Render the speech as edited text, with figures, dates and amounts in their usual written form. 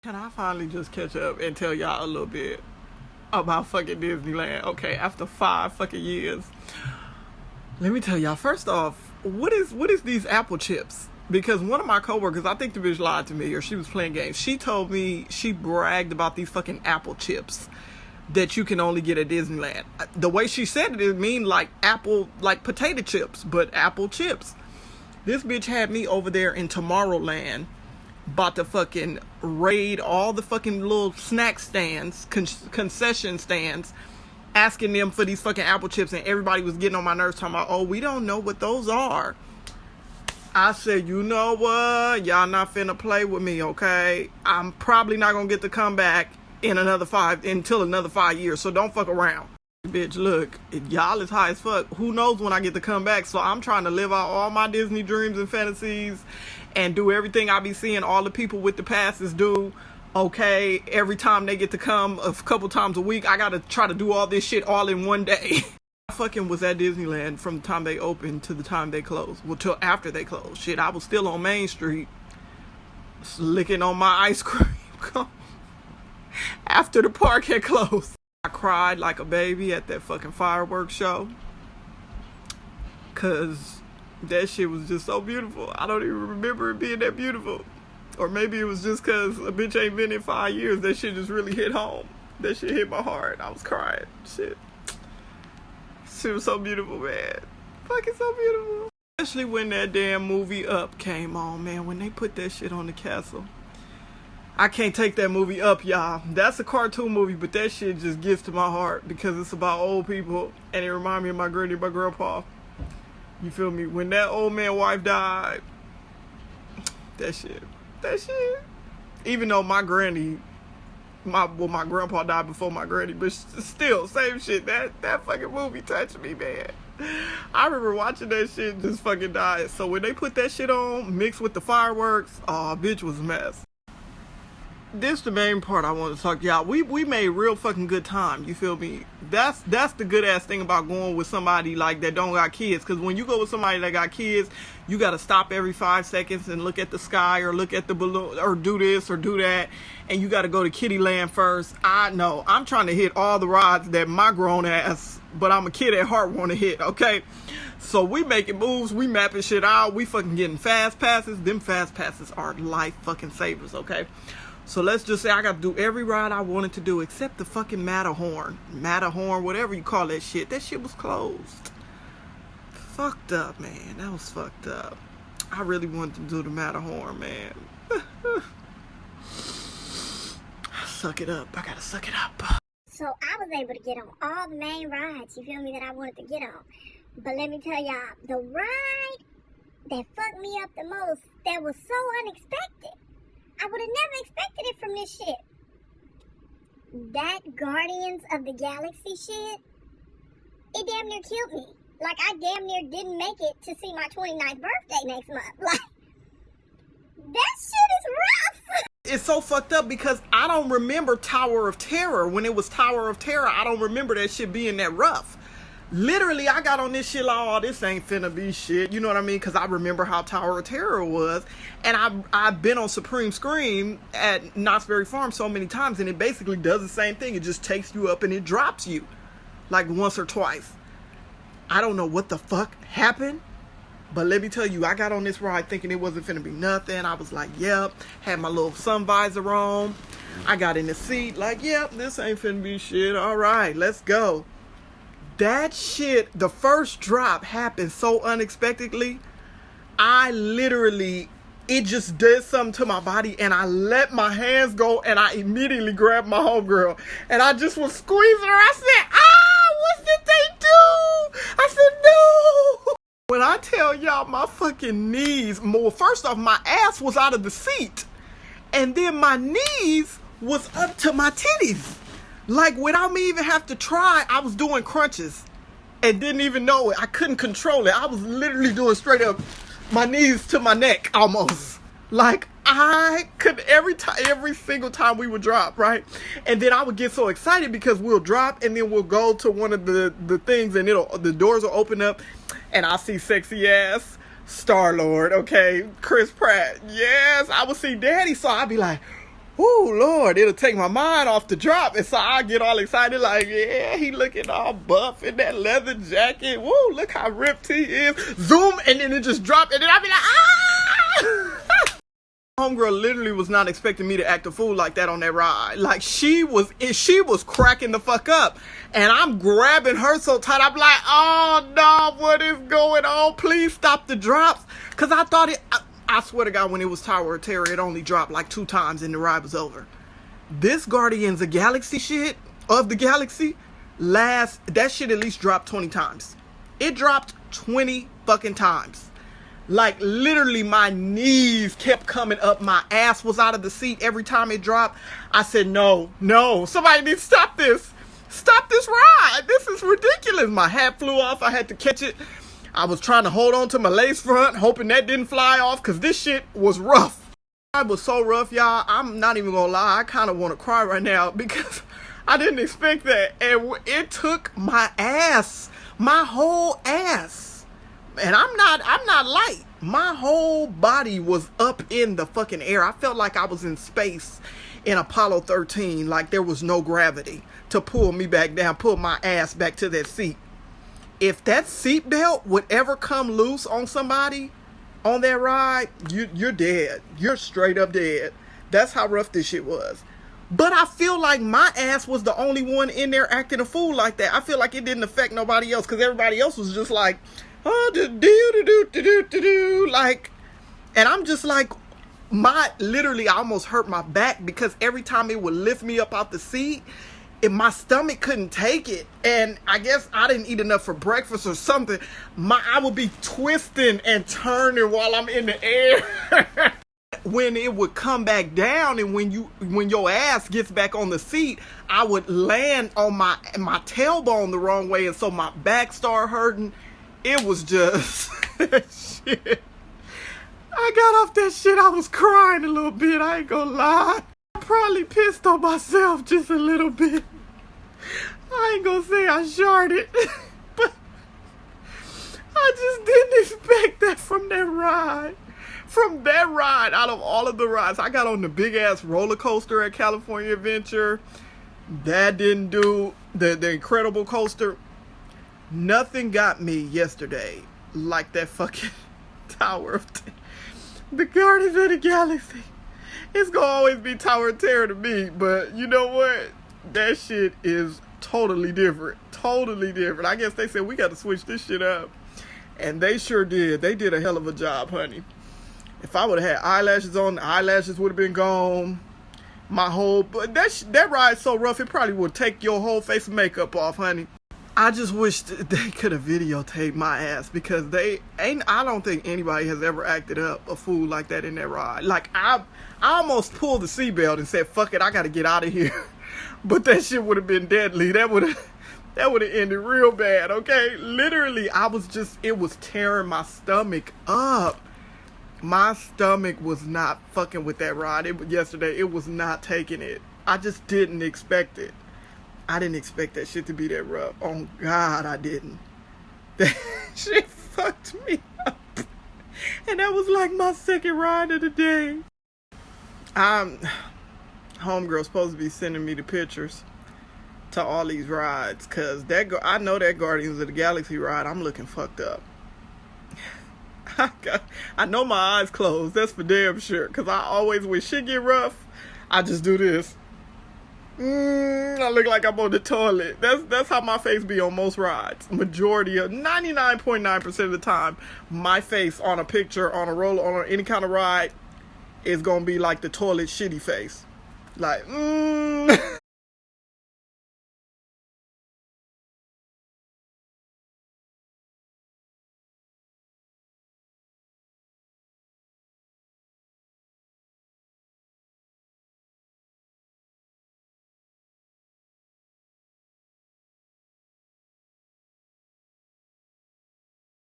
Can I finally just catch up and tell y'all a little bit about fucking Disneyland? Okay, after 5 fucking years. Let me tell y'all, first off, what is these Apple chips? Because one of my coworkers, I think the bitch lied to me or she was playing games. She told me she bragged about these fucking Apple chips that you can only get at Disneyland. The way she said it mean like apple, like potato chips, but Apple chips. This bitch had me over there in Tomorrowland about to fucking raid all the fucking little snack stands, concession stands, asking them for these fucking Apple chips, and everybody was getting on my nerves talking about, oh, we don't know what those are. I said, you know what? Y'all not finna play with me, okay? I'm probably not gonna get to come back until another 5 years, so don't fuck around. Bitch, look, y'all is high as fuck. Who knows when I get to come back? So I'm trying to live out all my Disney dreams and fantasies and do everything I be seeing all the people with the passes do. Okay, every time they get to come a couple times a week, I gotta try to do all this shit all in one day. I fucking was at Disneyland from the time they opened to the time they closed. Well, till after they closed. Shit, I was still on Main Street licking on my ice cream after the park had closed. I cried like a baby at that fucking fireworks show. Cause that shit was just so beautiful. I don't even remember it being that beautiful. Or maybe it was just cause a bitch ain't been in 5 years. That shit just really hit home. That shit hit my heart. I was crying. Shit was so beautiful, man. Fucking so beautiful. Especially when that damn movie Up came on, man. When they put that shit on the castle. I can't take that movie Up, y'all. That's a cartoon movie, but that shit just gets to my heart because it's about old people and it reminds me of my granny and my grandpa. You feel me? When that old man wife died, that shit. Even though my granny, my grandpa died before my granny, but still, same shit. That fucking movie touched me, man. I remember watching that shit and just fucking died. So when they put that shit on, mixed with the fireworks, bitch was a mess. This the main part I want to talk to y'all. We made real fucking good time. You feel me? That's the good ass thing about going with somebody like that don't got kids. Cause when you go with somebody that got kids, you gotta stop every 5 seconds and look at the sky or look at the balloon or do this or do that. And you gotta go to Kitty Land first. I know I'm trying to hit all the rides that my grown ass, but I'm a kid at heart, want to hit. Okay. So we making moves, we mapping shit out, we fucking getting fast passes. Them fast passes are life fucking savers. Okay. So let's just say I got to do every ride I wanted to do except the fucking Matterhorn, whatever you call that shit. That shit was closed. Fucked up, man. That was fucked up. I really wanted to do the Matterhorn, man. Suck it up. I gotta suck it up. So I was able to get on all the main rides, you feel me, that I wanted to get on. But let me tell y'all, the ride that fucked me up the most, that was so unexpected. I would have never expected it from this shit. That Guardians of the Galaxy shit, it damn near killed me. Like, I damn near didn't make it to see my 29th birthday next month. Like, that shit is rough. It's so fucked up because I don't remember Tower of Terror. When it was Tower of Terror, I don't remember that shit being that rough. Literally, I got on this shit like, oh, this ain't finna be shit. You know what I mean? Because I remember how Tower of Terror was. And I've been on Supreme Scream at Knott's Berry Farm so many times. And it basically does the same thing. It just takes you up and it drops you. Like once or twice. I don't know what the fuck happened. But let me tell you, I got on this ride thinking it wasn't finna be nothing. I was like, yep. Had my little sun visor on. I got in the seat like, yep, this ain't finna be shit. All right, let's go. That shit, the first drop happened so unexpectedly. I literally, it just did something to my body and I let my hands go and I immediately grabbed my homegirl and I just was squeezing her. I said, what did they do? I said, no. When I tell y'all my fucking knees, well, first off, my ass was out of the seat and then my knees was up to my titties. Like, without me even have to try, I was doing crunches and didn't even know it. I couldn't control it. I was literally doing straight up my knees to my neck almost. Like, I could every single time we would drop, right? And then I would get so excited because we'll drop and then we'll go to one of the things and the doors will open up and I'll see sexy ass Star-Lord, okay? Chris Pratt. Yes, I would see Daddy, so I'd be like, oh Lord, it'll take my mind off the drop. And so I get all excited, like, yeah, he looking all buff in that leather jacket. Woo, look how ripped he is. Zoom, and then it just dropped, and then I be like, ah! Homegirl literally was not expecting me to act a fool like that on that ride. Like, she was cracking the fuck up. And I'm grabbing her so tight, I'm like, oh no, what is going on? Please stop the drops. Cause I thought I swear to God, when it was Tower of Terror, it only dropped like 2 times and the ride was over. This Guardians of the Galaxy, that shit at least dropped 20 times. It dropped 20 fucking times. Like, literally, my knees kept coming up. My ass was out of the seat every time it dropped. I said, no, somebody needs to stop this. Stop this ride. This is ridiculous. My hat flew off. I had to catch it. I was trying to hold on to my lace front, hoping that didn't fly off, because this shit was rough. It was so rough, y'all. I'm not even gonna lie. I kind of want to cry right now because I didn't expect that. And it took my ass, my whole ass. And I'm not light. My whole body was up in the fucking air. I felt like I was in space in Apollo 13, like there was no gravity to pull me back down, pull my ass back to that seat. If that seatbelt would ever come loose on somebody on that ride, you're dead. You're straight up dead. That's how rough this shit was. But I feel like my ass was the only one in there acting a fool like that. I feel like it didn't affect nobody else, because everybody else was just like, oh, like, and I'm just like, literally, I almost hurt my back, because every time it would lift me up out the seat, my stomach couldn't take it. And I guess I didn't eat enough for breakfast or something. I would be twisting and turning while I'm in the air. When it would come back down, and when your ass gets back on the seat, I would land on my tailbone the wrong way, and so my back started hurting. It was just shit. I got off that shit, I was crying a little bit, I ain't gonna lie. I probably pissed on myself just a little bit. I ain't gonna say I sharted, but I just didn't expect that from that ride. From that ride, out of all of the rides, I got on the big ass roller coaster at California Adventure. That didn't do the Incredible Coaster. Nothing got me yesterday like that fucking Tower of Terror. The Guardians of the Galaxy. It's gonna always be Tower of Terror to me, but you know what? That shit is totally different. Totally different. I guess they said we got to switch this shit up. And they sure did. They did a hell of a job, honey. If I would have had eyelashes on, the eyelashes would have been gone. But that ride's so rough, it probably would take your whole face of makeup off, honey. I just wish they could have videotaped my ass, because I don't think anybody has ever acted up a fool like that in that ride. Like, I almost pulled the seatbelt and said, fuck it, I gotta get out of here. But that shit would have been deadly. That would have ended real bad, okay? Literally, it was tearing my stomach up. My stomach was not fucking with that ride. Yesterday, it was not taking it. I just didn't expect it. I didn't expect that shit to be that rough. Oh, God, I didn't. That shit fucked me up. And that was like my second ride of the day. Homegirl's supposed to be sending me the pictures to all these rides, because I know that Guardians of the Galaxy ride, I'm looking fucked up. I know my eyes closed. That's for damn sure. Because I always, when shit get rough, I just do this. I look like I'm on the toilet. That's how my face be on most rides. Majority of 99.9% of the time, my face on a picture, on a roller, on any kind of ride is gonna be like the toilet shitty face. Like,